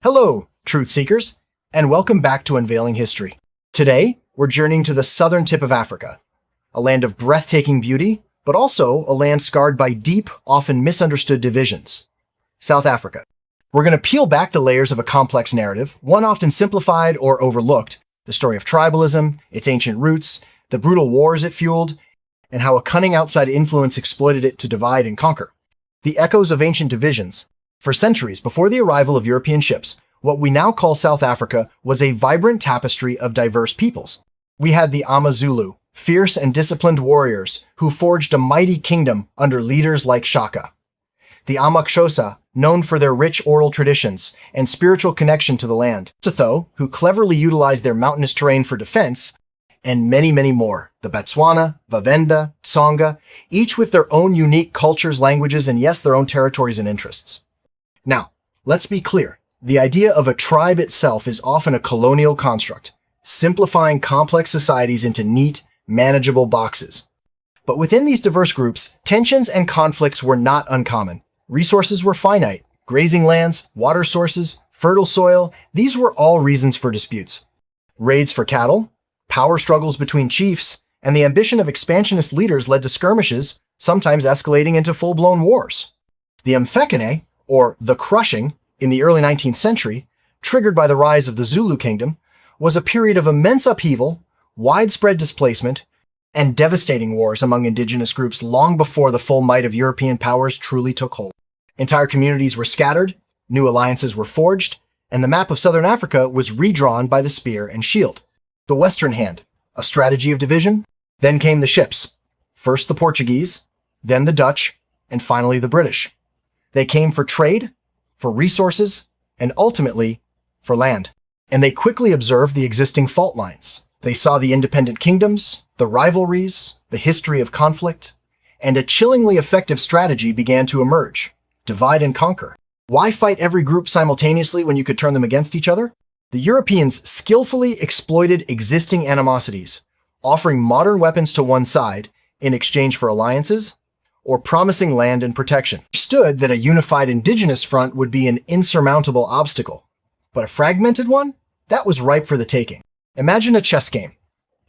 Hello, truth seekers, and welcome back to Unveiling History. Today, we're journeying to the southern tip of Africa, a land of breathtaking beauty, but also a land scarred by deep, often misunderstood divisions. South Africa. We're going to peel back the layers of a complex narrative, one often simplified or overlooked, the story of tribalism, its ancient roots, the brutal wars it fueled, and how a cunning outside influence exploited it to divide and conquer. The echoes of ancient divisions. For centuries before the arrival of European ships, what we now call South Africa was a vibrant tapestry of diverse peoples. We had the Amazulu, fierce and disciplined warriors who forged a mighty kingdom under leaders like Shaka. The Amaxhosa, known for their rich oral traditions and spiritual connection to the land. Sotho, who cleverly utilized their mountainous terrain for defense, and many, many more. The Botswana, Vavenda, Tsonga, each with their own unique cultures, languages, and yes, their own territories and interests. Now, let's be clear. The idea of a tribe itself is often a colonial construct, simplifying complex societies into neat, manageable boxes. But within these diverse groups, tensions and conflicts were not uncommon. Resources were finite. Grazing lands, water sources, fertile soil, these were all reasons for disputes. Raids for cattle, power struggles between chiefs, and the ambition of expansionist leaders led to skirmishes, sometimes escalating into full-blown wars. The Mfecane, or the Crushing, in the early 19th century, triggered by the rise of the Zulu kingdom, was a period of immense upheaval, widespread displacement, and devastating wars among indigenous groups long before the full might of European powers truly took hold. Entire communities were scattered, new alliances were forged, and the map of southern Africa was redrawn by the spear and shield. The Western Hand, a strategy of division, then came the ships. First the Portuguese, then the Dutch, and finally the British. They came for trade, for resources, and ultimately, for land. And they quickly observed the existing fault lines. They saw the independent kingdoms, the rivalries, the history of conflict, and a chillingly effective strategy began to emerge. Divide and conquer. Why fight every group simultaneously when you could turn them against each other? The Europeans skillfully exploited existing animosities, offering modern weapons to one side in exchange for alliances, or promising land and protection. Understood that a unified indigenous front would be an insurmountable obstacle, but a fragmented one? That was ripe for the taking. Imagine a chess game.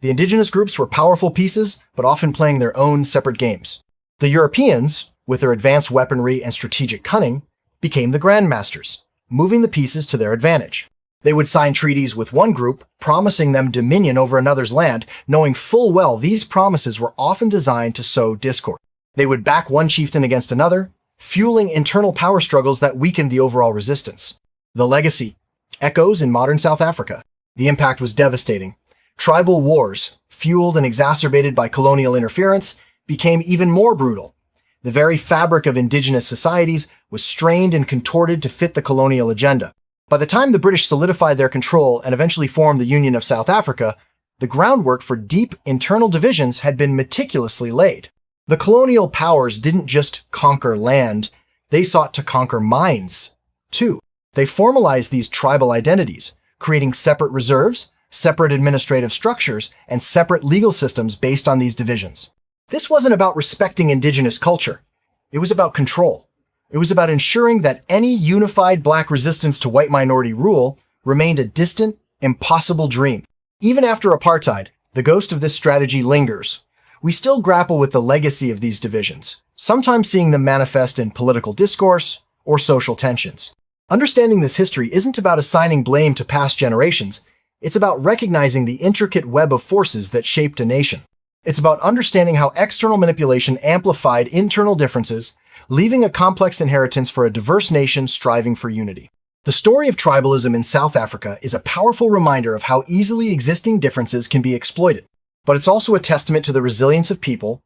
The indigenous groups were powerful pieces, but often playing their own separate games. The Europeans, with their advanced weaponry and strategic cunning, became the grandmasters, moving the pieces to their advantage. They would sign treaties with one group, promising them dominion over another's land, knowing full well these promises were often designed to sow discord. They would back one chieftain against another, fueling internal power struggles that weakened the overall resistance. The legacy echoes in modern South Africa. The impact was devastating. Tribal wars, fueled and exacerbated by colonial interference, became even more brutal. The very fabric of indigenous societies was strained and contorted to fit the colonial agenda. By the time the British solidified their control and eventually formed the Union of South Africa, the groundwork for deep internal divisions had been meticulously laid. The colonial powers didn't just conquer land, they sought to conquer minds, too. They formalized these tribal identities, creating separate reserves, separate administrative structures, and separate legal systems based on these divisions. This wasn't about respecting indigenous culture. It was about control. It was about ensuring that any unified black resistance to white minority rule remained a distant, impossible dream. Even after apartheid, the ghost of this strategy lingers. We still grapple with the legacy of these divisions, sometimes seeing them manifest in political discourse or social tensions. Understanding this history isn't about assigning blame to past generations. It's about recognizing the intricate web of forces that shaped a nation. It's about understanding how external manipulation amplified internal differences, leaving a complex inheritance for a diverse nation striving for unity. The story of tribalism in South Africa is a powerful reminder of how easily existing differences can be exploited. But it's also a testament to the resilience of people